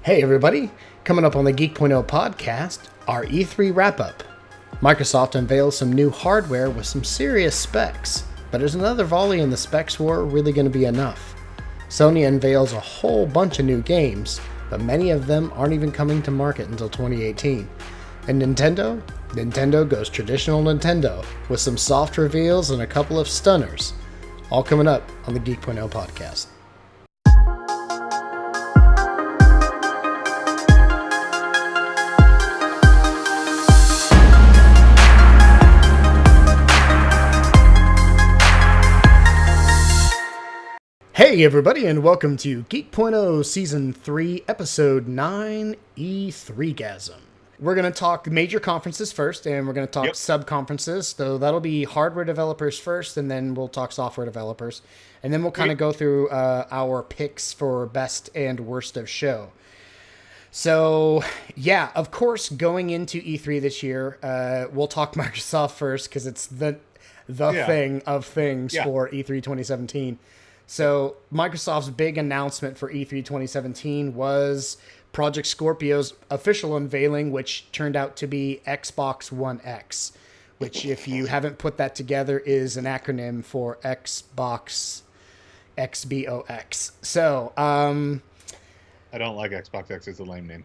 Hey everybody, coming up on the Geek.0 podcast, our E3 wrap-up. Microsoft unveils some new hardware with some serious specs, but is another volley in the specs war really going to be enough? Sony unveils a whole bunch of new games, but many of them aren't even coming to market until 2018. And Nintendo? Nintendo goes traditional Nintendo, with some soft reveals and a couple of stunners. All coming up on the Geek.0 podcast. Hey everybody, and welcome to Geek.0 Season 3, Episode 9, E3gasm. We're going to talk major conferences first, and we're going to talk sub-conferences. So that'll be hardware developers first, and then we'll talk software developers. And then we'll kind of go through our picks for best and worst of show. So, yeah, of course, going into E3 this year, we'll talk Microsoft first, because it's the thing of things for E3 2017. So Microsoft's big announcement for E3 2017 was Project Scorpio's official unveiling, which turned out to be Xbox One X, which, if you haven't put that together, is an acronym for Xbox XBOX. So, I don't like Xbox X. It's a lame name.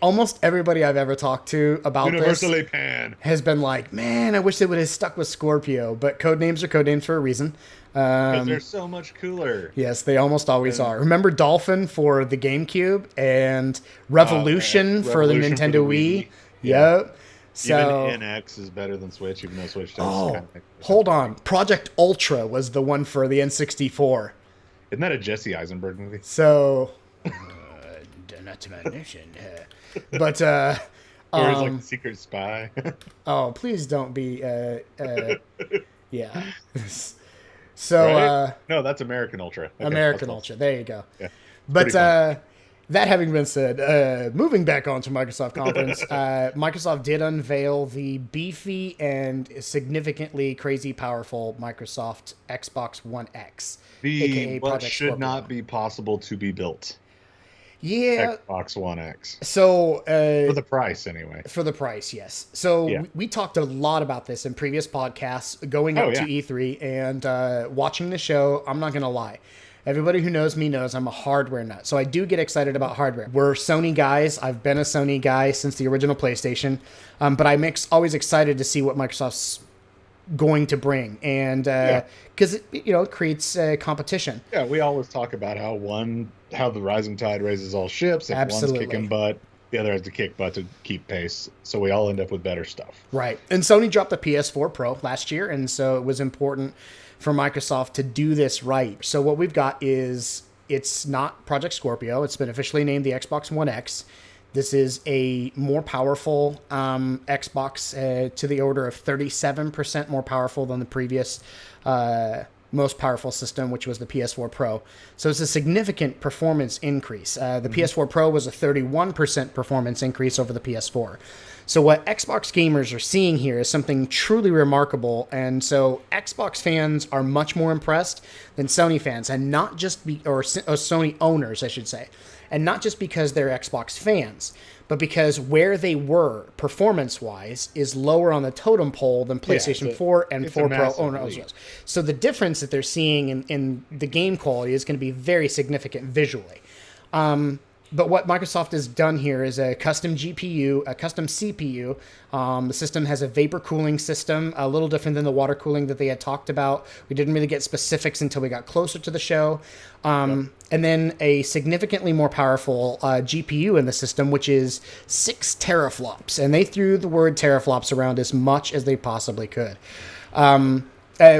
Almost everybody I've ever talked to about Universally this pan. has been like, man, I wish they would have stuck with Scorpio, but code names are code names for a reason. Because they're so much cooler. Yes, they almost always are. Remember Dolphin for the GameCube and Revolution for the Nintendo Wii? Yeah. Yep. So, even NX is better than Switch, even though Switch does. Hold on. Project Ultra was the one for the N64. Isn't that a Jesse Eisenberg movie? So, not to mention, but or is like the Secret Spy. Oh, please don't be. Yeah. So, right? No, that's American Ultra. Okay, American Ultra. There you go. Yeah, but that having been said, moving back on to Microsoft conference, Microsoft did unveil the beefy and significantly crazy powerful Microsoft Xbox One X, aka what Project should Scorpio. not be possible to be built. Yeah. Xbox One X. So for the price, anyway. For the price, yes. So we talked a lot about this in previous podcasts going up to E3 and watching the show. I'm not going to lie. Everybody who knows me knows I'm a hardware nut. So I do get excited about hardware. We're Sony guys. I've been a Sony guy since the original PlayStation. But I'm always excited to see what Microsoft's going to bring, and because it creates competition. Yeah, we always talk about how the rising tide raises all ships. If Absolutely. One's kicking butt, the other has to kick butt to keep pace. So we all end up with better stuff. Right. And Sony dropped the PS4 Pro last year, and so it was important for Microsoft to do this right. So what we've got is, it's not Project Scorpio. It's been officially named the Xbox One X. This is a more powerful Xbox, to the order of 37% more powerful than the previous most powerful system, which was the PS4 Pro. So it's a significant performance increase. The PS4 Pro was a 31% performance increase over the PS4. So what Xbox gamers are seeing here is something truly remarkable, and so Xbox fans are much more impressed than Sony fans, and not just Sony owners, I should say. And not just because they're Xbox fans, but because where they were performance-wise is lower on the totem pole than PlayStation 4 and 4 Pro owners was. So the difference that they're seeing in the game quality is going to be very significant visually. But what Microsoft has done here is a custom GPU, a custom CPU. The system has a vapor cooling system, a little different than the water cooling that they had talked about. We didn't really get specifics until we got closer to the show. And then a significantly more powerful GPU in the system, which is 6 teraflops. And they threw the word teraflops around as much as they possibly could.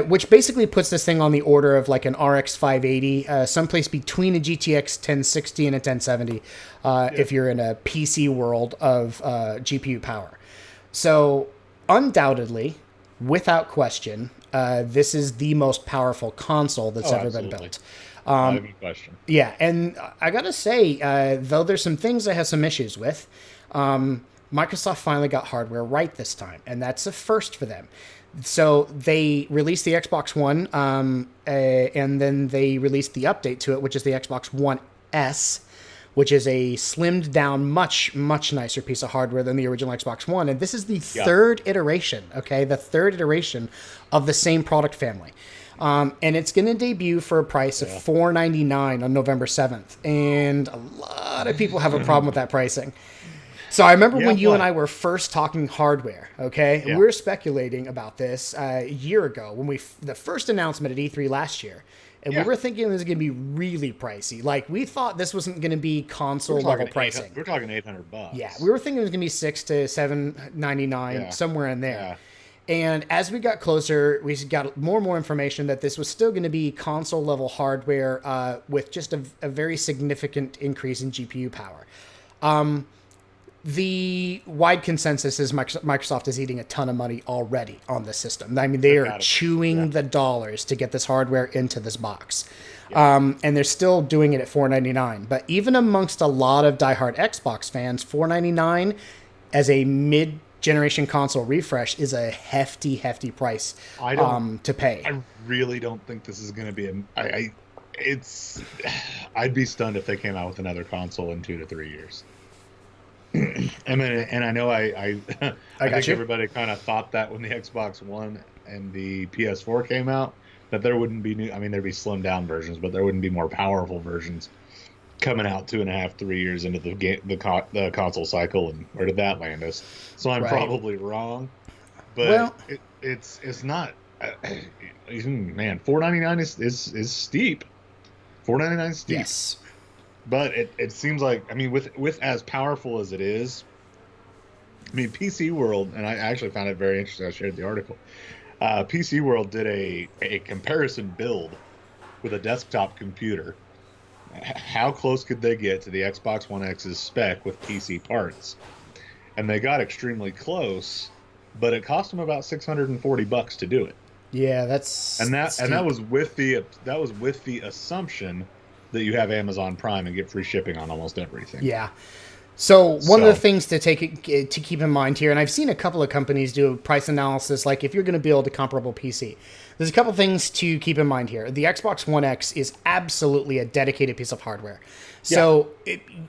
Which basically puts this thing on the order of like an RX 580, someplace between a GTX 1060 and a 1070, if you're in a PC world of GPU power. So undoubtedly, without question, this is the most powerful console that's ever been built. Not even a question. Yeah, and I gotta say, though there's some things I have some issues with, Microsoft finally got hardware right this time, and that's a first for them. So they released the Xbox One, and then they released the update to it, which is the Xbox One S, which is a slimmed down, much, much nicer piece of hardware than the original Xbox One. And this is the third iteration, okay? The third iteration of the same product family. And it's going to debut for a price of $499 on November 7th. And a lot of people have a problem with that pricing. So I remember when you and I were first talking hardware, okay? We were speculating about this a year ago when the first announcement at E3 last year. And we were thinking it was going to be really pricey. Like, we thought this wasn't going to be console-level pricing. We're talking $800. Yeah, we were thinking it was going to be $600 to $799, somewhere in there. Yeah. And as we got closer, we got more and more information that this was still going to be console-level hardware with just a very significant increase in GPU power. The wide consensus is Microsoft is eating a ton of money already on this system. I mean, they are chewing the dollars to get this hardware into this box. And they're still doing it at $499. But even amongst a lot of diehard Xbox fans, $499 as a mid-generation console refresh is a hefty, hefty price to pay. I really don't think this is going to be I'd be stunned if they came out with another console in 2 to 3 years. I mean, and I know I think everybody kind of thought that when the Xbox One and the PS4 came out, that there wouldn't be new. I mean, there'd be slimmed down versions, but there wouldn't be more powerful versions coming out 2.5, 3 years into the console cycle. And where did that land us? So I'm probably wrong, but it's not. Man, $499 is steep. $499 is steep. Yes. But it seems like, I mean, with as powerful as it is, I mean, PC World, and I actually found it very interesting. I shared the article. PC World did a comparison build with a desktop computer. How close could they get to the Xbox One X's spec with PC parts? And they got extremely close, but it cost them about $640 to do it. Yeah, that was with the assumption that you have Amazon Prime and get free shipping on almost everything. Yeah. So one of the things to keep in mind here, and I've seen a couple of companies do a price analysis, like if you're going to build a comparable PC, there's a couple things to keep in mind here. The Xbox One X is absolutely a dedicated piece of hardware. So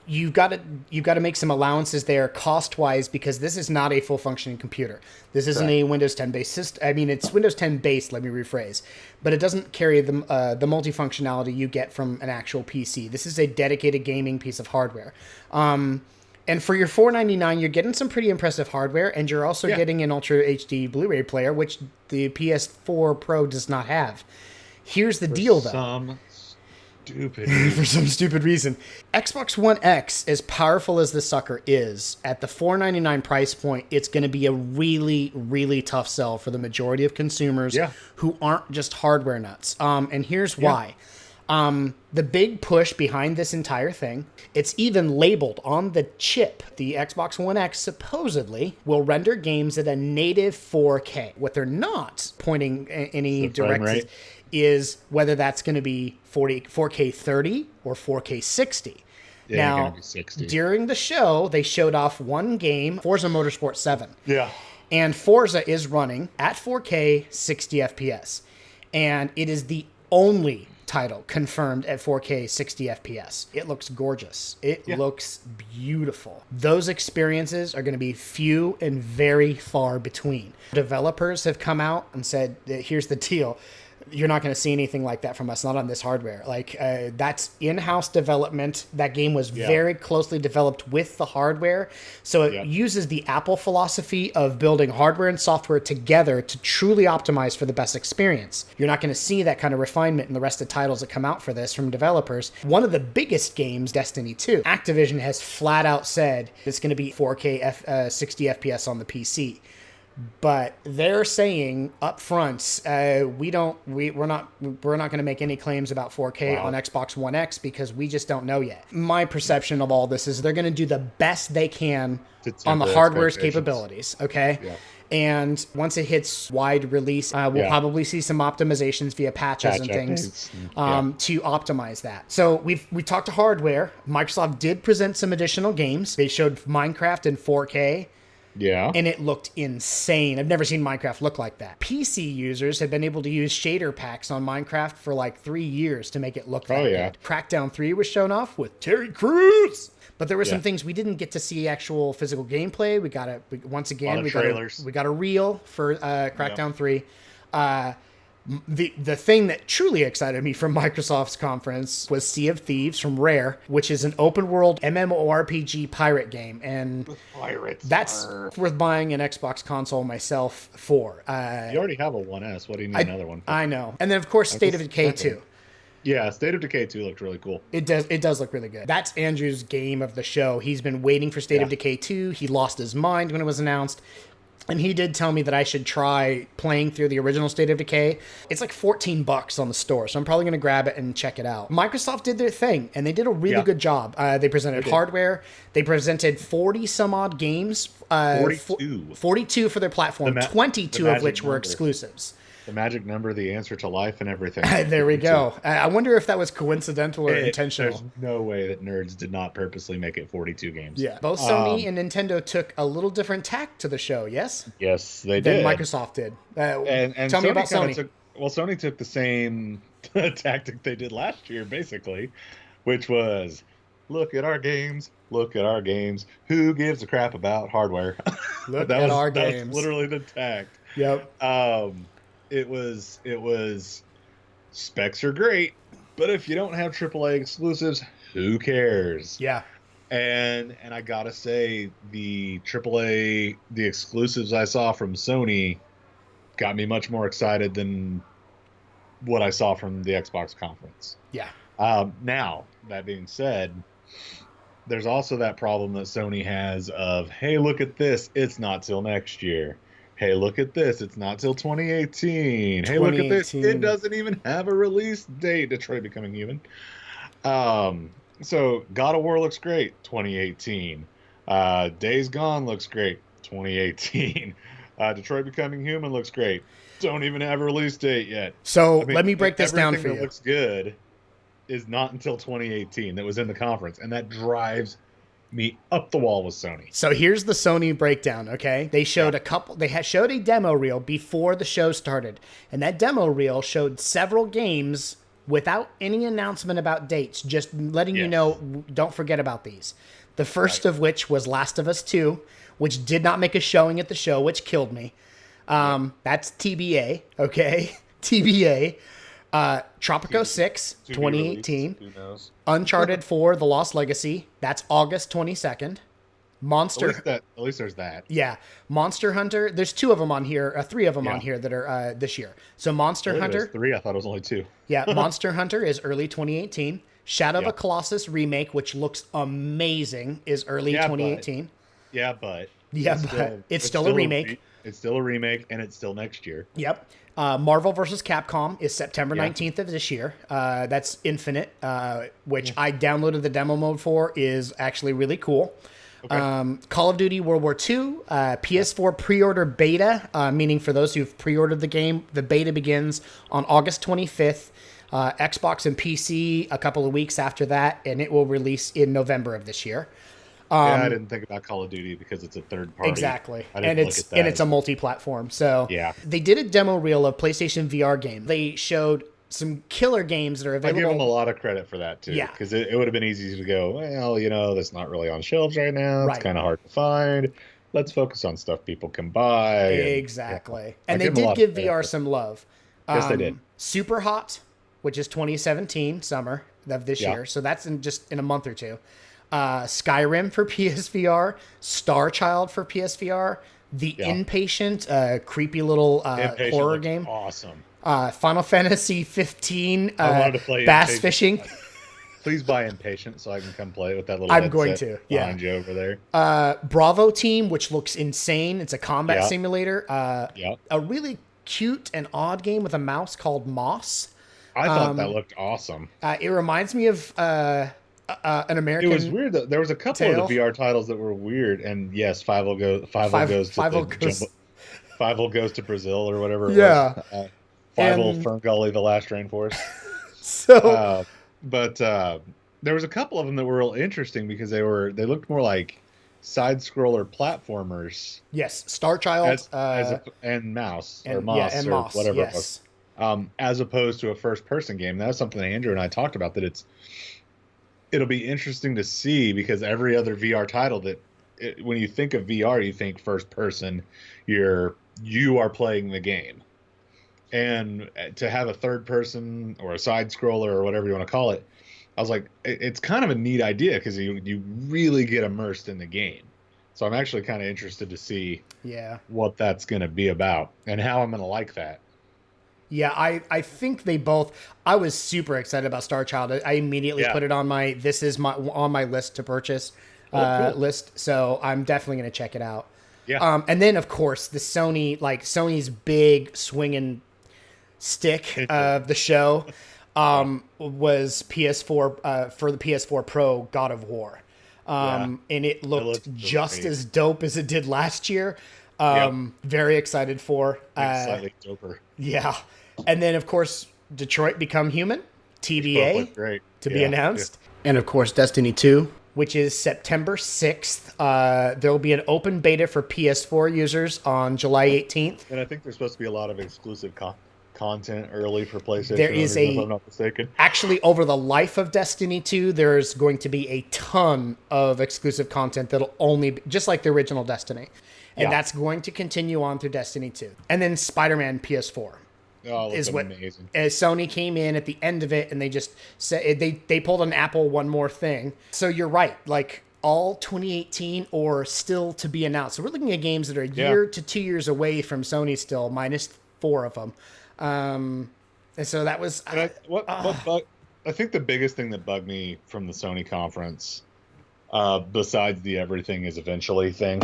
you've got to make some allowances there cost-wise, because this is not a full-functioning computer. This isn't a Windows 10 based system. I mean, it's Windows 10 based, let me rephrase, but it doesn't carry the multifunctionality you get from an actual PC. This is a dedicated gaming piece of hardware. And for your $499, you're getting some pretty impressive hardware, and you're also getting an Ultra HD Blu-ray player, which the PS4 Pro does not have. Here's the deal, though. For some stupid reason. Xbox One X, as powerful as the sucker is, at the $499 price point, it's going to be a really, really tough sell for the majority of consumers who aren't just hardware nuts. And here's why. The big push behind this entire thing, it's even labeled on the chip. The Xbox One X supposedly will render games at a native 4K. What they're not pointing any directions is whether that's going to be 4K 30 or 4K 60. Now, 60. During the show, they showed off one game, Forza Motorsport 7. Yeah. And Forza is running at 4K 60 FPS. And it is the only title confirmed at 4K 60 FPS. It looks gorgeous. It looks beautiful. Those experiences are going to be few and very far between. Developers have come out and said, here's the deal. You're not going to see anything like that from us, not on this hardware. Like, that's in-house development. That game was very closely developed with the hardware. So it uses the Apple philosophy of building hardware and software together to truly optimize for the best experience. You're not going to see that kind of refinement in the rest of the titles that come out for this from developers. One of the biggest games, Destiny 2, Activision has flat out said it's going to be 4K 60 FPS on the PC. But they're saying up front, we're not going to make any claims about 4K on Xbox One X because we just don't know yet. My perception of all this is they're going to do the best they can on the hardware's capabilities. Okay. Yeah. And once it hits wide release, we'll probably see some optimizations via patches and things to optimize that. So we talked to hardware. Microsoft did present some additional games. They showed Minecraft in 4K. Yeah. And it looked insane. I've never seen Minecraft look like that. PC users have been able to use shader packs on Minecraft for like 3 years to make it look that good. Crackdown 3 was shown off with Terry Crews. But there were some things we didn't get to see actual physical gameplay. We got a reel for Crackdown 3. The thing that truly excited me from Microsoft's conference was Sea of Thieves from Rare, which is an open world MMORPG pirate game, and that's worth buying an Xbox console myself for. You already have a 1S. What do you need another one for? I know. And then of course State of Decay 2. Yeah, State of Decay 2 looked really cool. It does look really good. That's Andrew's game of the show. He's been waiting for State of Decay 2. He lost his mind when it was announced. And he did tell me that I should try playing through the original State of Decay. It's like $14 on the store, so I'm probably going to grab it and check it out. Microsoft did their thing, and they did a really good job. They presented hardware. They presented 40-some-odd games. 42 for their platform, 22 of which were exclusives. The magic number, the answer to life and everything. There we go. I wonder if that was coincidental or intentional. There's no way that nerds did not purposely make it 42 games. Yeah. Both Sony and Nintendo took a little different tack to the show, yes? Yes, they did. Than Microsoft did. And tell me about Sony. Sony took the same tactic they did last year, basically, which was, look at our games. Look at our games. Who gives a crap about hardware? Look at our games. That was literally the tact. Yep. It was specs are great, but if you don't have AAA exclusives, who cares? Yeah. And I gotta say, the exclusives I saw from Sony got me much more excited than what I saw from the Xbox conference. Yeah. Now, that being said, there's also that problem that Sony has of, hey, look at this, it's not till next year. Hey, look at this. It's not till 2018. Hey, look at this. It doesn't even have a release date. Detroit Becoming Human. So God of War looks great. 2018. Days Gone looks great. 2018. Detroit Becoming Human looks great. Don't even have a release date yet. So let me break this down for you. Everything that looks good is not until 2018 that was in the conference, and that drives me up the wall with Sony. So here's the Sony breakdown, okay? They showed showed a demo reel before the show started, and that demo reel showed several games without any announcement about dates, just letting you know, don't forget about these. The first of which was Last of Us 2, which did not make a showing at the show, which killed me. That's TBA, okay? TBA. Tropico 6, 2018. Who knows? Uncharted 4, The Lost Legacy. That's August 22nd. At least there's that. Yeah. Monster Hunter. There's 2 of them on here. 3 of them on here that are this year. So Monster Hunter. 3. I thought it was only 2. Yeah. Monster Hunter is early 2018. Shadow of the Colossus remake, which looks amazing, is early 2018. But it's still a remake. It's still a remake, and it's still next year. Yep. Marvel vs. Capcom is September 19th of this year. That's Infinite, which I downloaded the demo mode for, is actually really cool. Okay. Call of Duty World War II, PS4 pre-order beta, meaning for those who've pre-ordered the game, the beta begins on August 25th. Xbox and PC a couple of weeks after that, and it will release in November of this year. I didn't think about Call of Duty because it's a third party. Exactly. And it's a multi-platform. So they did a demo reel of PlayStation VR game. They showed some killer games that are available. I give them a lot of credit for that too. Yeah. Because it would have been easy to go, well, that's not really on shelves right now. It's kind of hard to find. Let's focus on stuff people can buy. Exactly. And they did give VR some love. Yes, they did. Super Hot, which is 2017 summer of this year. So that's in a month or two. Skyrim for PSVR, Star Child for PSVR, The Inpatient, creepy little horror game. Awesome. Final Fantasy 15, bass fishing. Please buy Impatient so I can come play with that little. I'm going to. Behind you over there. Bravo Team, which looks insane. It's a combat simulator. A really cute and odd game with a mouse called Moss. I thought that looked awesome. It reminds me of an American. It was weird. There was a couple of the VR titles that were weird, and yes, Five goes to Brazil or whatever. It was. Fern Gully, the last rainforest. But there was a couple of them that were real interesting because they looked more like side-scroller platformers. Yes, Star Child and Mouse or and Moss and or Moss. whatever it Yes. was. As opposed to a first-person game. That was something that Andrew and I talked about. It'll be interesting to see, because every other VR title when you think of VR, you think first-person. You are playing the game. And to have a third person or a side scroller or whatever you want to call it, I was like, it's kind of a neat idea, because you really get immersed in the game. So I'm actually kind of interested to see what that's going to be about and how I'm going to like that. Yeah, I think they both. I was super excited about Star Child. I immediately put it on my list to purchase list. So I'm definitely going to check it out. Yeah. And then of course the Sony's big swinging stick of the show was PS4 for the PS4 Pro God of War. And it looked just as dope as it did last year. Very excited for. Slightly doper. Yeah. And then, of course, Detroit Become Human, TBA, to be announced. Yeah. And, of course, Destiny 2, which is September 6th. There will be an open beta for PS4 users on July 18th. And I think there's supposed to be a lot of exclusive content early for PlayStation. There is if I'm not mistaken. Actually, over the life of Destiny 2, there's going to be a ton of exclusive content that'll only be just like the original Destiny. And that's going to continue on through Destiny 2. And then Spider-Man PS4. Oh, is what amazing. Sony came in at the end of it and they just said they pulled an Apple one more thing. So you're right, like all 2018 or still to be announced. So we're looking at games that are a year to 2 years away from Sony still, minus 4 of them. And so that was. I think the biggest thing that bugged me from the Sony conference, besides the everything is eventually thing,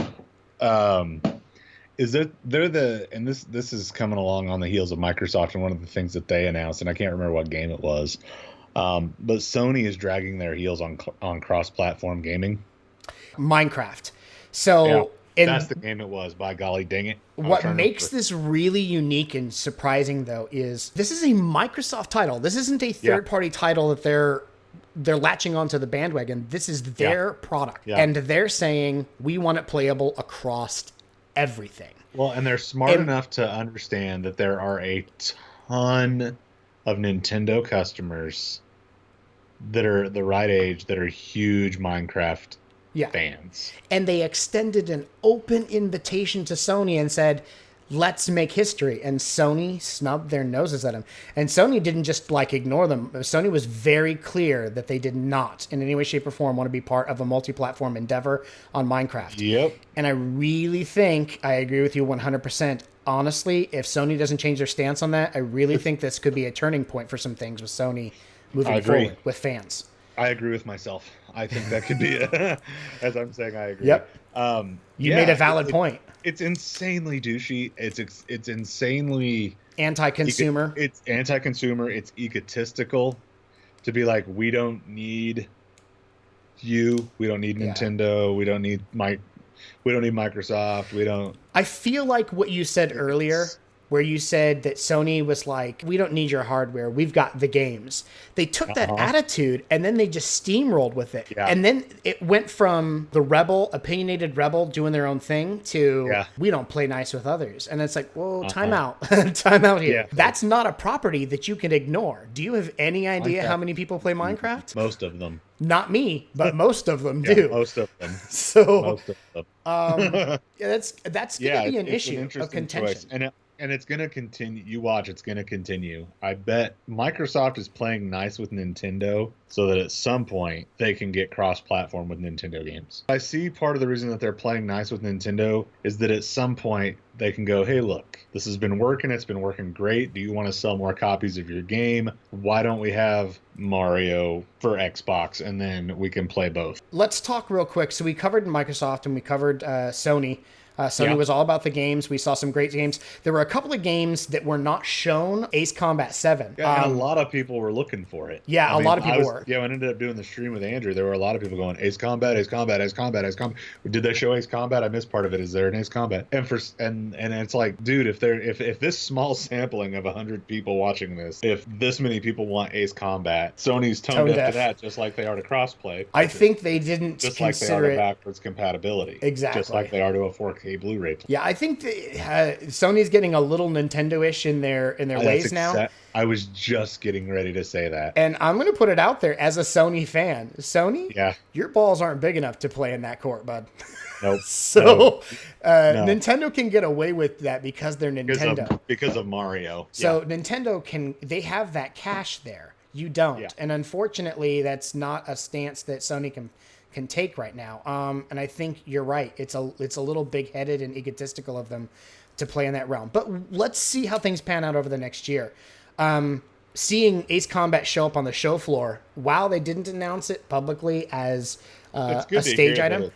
is that this is coming along on the heels of Microsoft, and one of the things that they announced, and I can't remember what game it was, but Sony is dragging their heels on cross-platform gaming. Minecraft. So that's the game it was, by golly dang it. What makes this really unique and surprising, though, is this is a Microsoft title. This isn't a third-party title that they're latching onto the bandwagon. This is their product. Yeah. And they're saying, we want it playable across everything. Well, and they're smart enough to understand that there are a ton of Nintendo customers that are the right age that are huge Minecraft fans. And they extended an open invitation to Sony and said, let's make history. And Sony snubbed their noses at them. And Sony didn't just ignore them. Sony was very clear that they did not in any way, shape, or form want to be part of a multi-platform endeavor on Minecraft. Yep. And I really think, I agree with you 100%. Honestly, if Sony doesn't change their stance on that, I really think this could be a turning point for some things with Sony moving forward with fans. I agree with myself. I think that could be as I'm saying, I agree. Yep. You made a valid point. It's insanely douchey. It's insanely anti-consumer. It's anti-consumer. It's egotistical to be like, we don't need you. We don't need Nintendo. We don't need Microsoft. We don't. I feel like what you said earlier, where you said that Sony was like, we don't need your hardware. We've got the games. They took that attitude and then they just steamrolled with it. Yeah. And then it went from the opinionated rebel doing their own thing to we don't play nice with others. And it's like, whoa, time out. Time out here. Yeah. That's not a property that you can ignore. Do you have any idea how many people play Minecraft? Most of them. Not me, but most of them do. Most of them. So most of them. That's going to be an issue of contention. Choice. And it's going to continue. You watch, it's going to continue. I bet Microsoft is playing nice with Nintendo so that at some point they can get cross-platform with Nintendo games. I see part of the reason that they're playing nice with Nintendo is that at some point they can go, hey, look, this has been working. It's been working great. Do you want to sell more copies of your game? Why don't we have Mario for Xbox and then we can play both? Let's talk real quick. So we covered Microsoft and we covered Sony. Sony was all about the games. We saw some great games. There were a couple of games that were not shown. Ace Combat 7. Yeah, and a lot of people were looking for it. Yeah, a lot of people were. Yeah, when I ended up doing the stream with Andrew, there were a lot of people going, Ace Combat, Ace Combat, Ace Combat, Ace Combat. Did they show Ace Combat? I missed part of it. Is there an Ace Combat? And it's like, dude, if this small sampling of 100 people watching this, if this many people want Ace Combat, Sony's tone deaf to that, just like they are to crossplay. I think they didn't just consider like they are to backwards compatibility. Exactly. Just like they are to a 4K Blu-ray player. Yeah, I think Sony's getting a little Nintendo-ish in their ways now. I was just getting ready to say that. And I'm going to put it out there as a Sony fan. Sony, your balls aren't big enough to play in that court, bud. Nope. So Nintendo can get away with that because they're Nintendo. Because of Mario. So Nintendo they have that cash there. You don't. Yeah. And unfortunately, that's not a stance that Sony can take right now. And I think you're right. It's a little big-headed and egotistical of them to play in that realm. But let's see how things pan out over the next year. Seeing Ace Combat show up on the show floor, while they didn't announce it publicly as a stage item.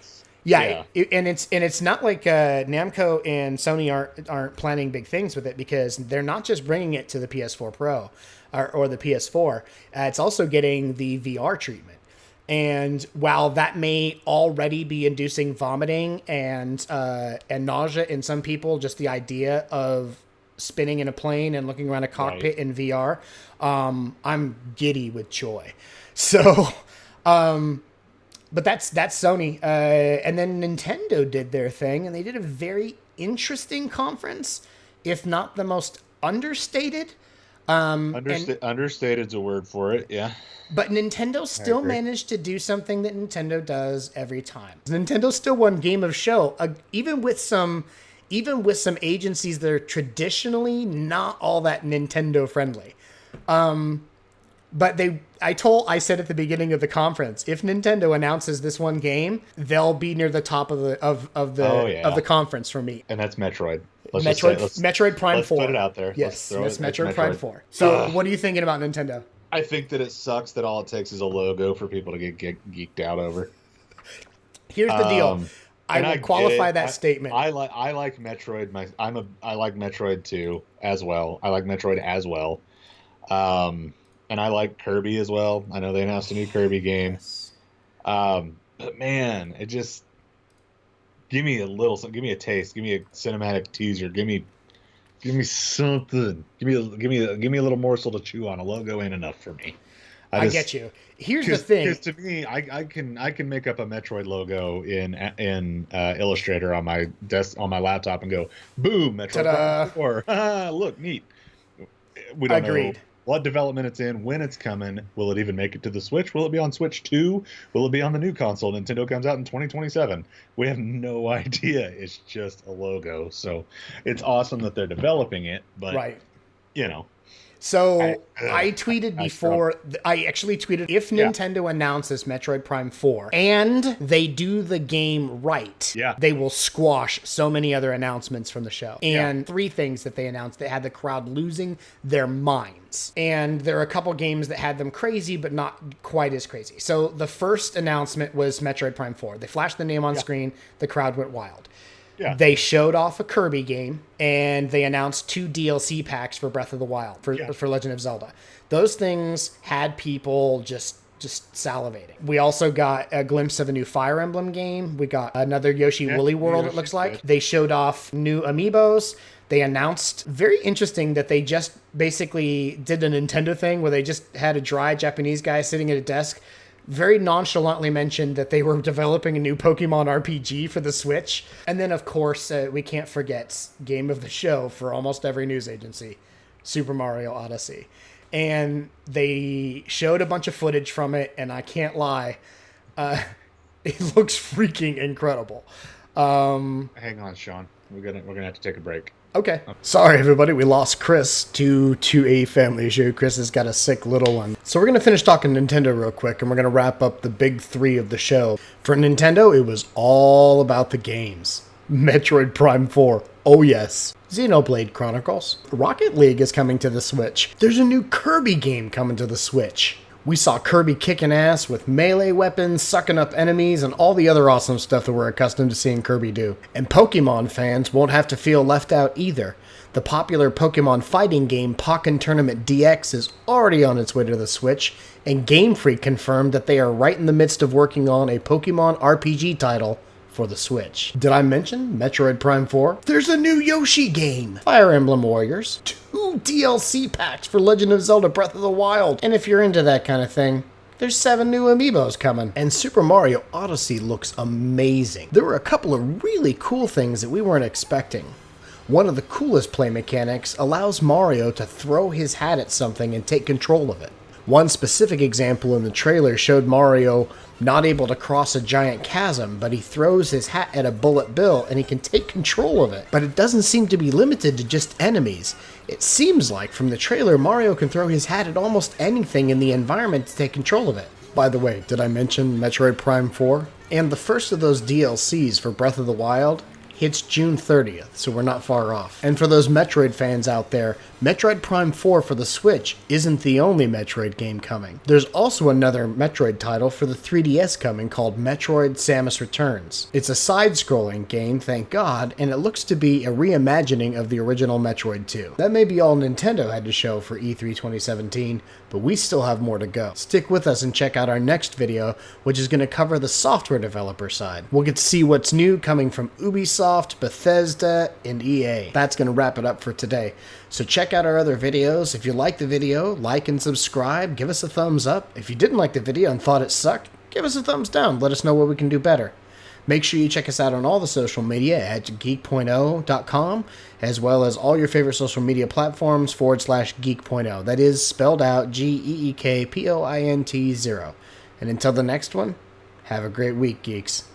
And it's not like Namco and Sony aren't planning big things with it, because they're not just bringing it to the PS4 Pro or the PS4. It's also getting the VR treatment. And while that may already be inducing vomiting and nausea in some people, just the idea of spinning in a plane and looking around a cockpit in VR, I'm giddy with joy. So, but that's Sony. And then Nintendo did their thing, and they did a very interesting conference, if not the most understated. Understated's a word for it, yeah. But Nintendo still managed to do something that Nintendo does every time. Nintendo still won Game of Show, even with some agencies that are traditionally not all that Nintendo friendly. But I said at the beginning of the conference, if Nintendo announces this one game, they'll be near the top of the conference for me. And that's Metroid. Metroid Prime 4. Let's put it out there. Yes, that's Metroid Prime 4. So what are you thinking about Nintendo? I think that it sucks that all it takes is a logo for people to get geeked out over. Here's the deal. I will qualify that statement. I like Metroid. I like Metroid 2 as well. I like Metroid as well. And I like Kirby as well. I know they announced a new Kirby game. Yes. But man, it just give me a taste, give me a cinematic teaser, give me something. Give me a little morsel to chew on. A logo ain't enough for me. I get you. Here's the thing. Because to me, I can make up a Metroid logo in Illustrator on my desk on my laptop and go, boom, Metroid 4. Look, neat. We don't know what development it's in, when it's coming. Will it even make it to the Switch? Will it be on Switch 2? Will it be on the new console? Nintendo comes out in 2027. We have no idea. It's just a logo. So it's awesome that they're developing it, but you know. So I tweeted before. I actually tweeted, if Nintendo announces Metroid Prime 4 and they do the game right, they will squash so many other announcements from the show. And three things that they announced that had the crowd losing their minds. And there are a couple games that had them crazy, but not quite as crazy. So the first announcement was Metroid Prime 4. They flashed the name on screen. The crowd went wild. Yeah. They showed off a Kirby game, and they announced 2 DLC packs for Breath of the Wild, for Legend of Zelda. Those things had people just salivating. We also got a glimpse of a new Fire Emblem game. We got another Yoshi Woolly World, it looks like. They showed off new amiibos. They announced, very interesting, that they just basically did a Nintendo thing where they just had a dry Japanese guy sitting at a desk, very nonchalantly mentioned that they were developing a new Pokemon RPG for the Switch. And then, of course, we can't forget game of the show for almost every news agency, Super Mario Odyssey. And they showed a bunch of footage from it, and I can't lie, it looks freaking incredible. Hang on, Sean. We're gonna have to take a break. Okay. Sorry, everybody. We lost Chris due to a family issue. Chris has got a sick little one. So we're going to finish talking Nintendo real quick, and we're going to wrap up the big 3 of the show. For Nintendo, it was all about the games. Metroid Prime 4. Oh, yes. Xenoblade Chronicles. Rocket League is coming to the Switch. There's a new Kirby game coming to the Switch. We saw Kirby kicking ass with melee weapons, sucking up enemies, and all the other awesome stuff that we're accustomed to seeing Kirby do. And Pokemon fans won't have to feel left out either. The popular Pokemon fighting game Pokken Tournament DX is already on its way to the Switch, and Game Freak confirmed that they are right in the midst of working on a Pokemon RPG title for the Switch. Did I mention Metroid Prime 4? There's a new Yoshi game! Fire Emblem Warriors. 2 DLC packs for Legend of Zelda Breath of the Wild. And if you're into that kind of thing, there's 7 new amiibos coming. And Super Mario Odyssey looks amazing. There were a couple of really cool things that we weren't expecting. One of the coolest play mechanics allows Mario to throw his hat at something and take control of it. One specific example in the trailer showed Mario not able to cross a giant chasm, but he throws his hat at a bullet bill and he can take control of it. But it doesn't seem to be limited to just enemies. It seems like from the trailer Mario can throw his hat at almost anything in the environment to take control of it. By the way, did I mention Metroid Prime 4? And the first of those DLCs for Breath of the Wild hits June 30th, so we're not far off. And for those Metroid fans out there, Metroid Prime 4 for the Switch isn't the only Metroid game coming. There's also another Metroid title for the 3DS coming called Metroid Samus Returns. It's a side-scrolling game, thank God, and it looks to be a reimagining of the original Metroid 2. That may be all Nintendo had to show for E3 2017, but we still have more to go. Stick with us and check out our next video, which is going to cover the software developer side. We'll get to see what's new coming from Ubisoft, Bethesda, and EA. That's going to wrap it up for today. So check out our other videos. If you liked the video, like and subscribe. Give us a thumbs up. If you didn't like the video and thought it sucked, give us a thumbs down. Let us know what we can do better. Make sure you check us out on all the social media at Geek.0.com, as well as all your favorite social media platforms /Geek.0. That is spelled out GEEKPOINT0. And until the next one, have a great week, geeks.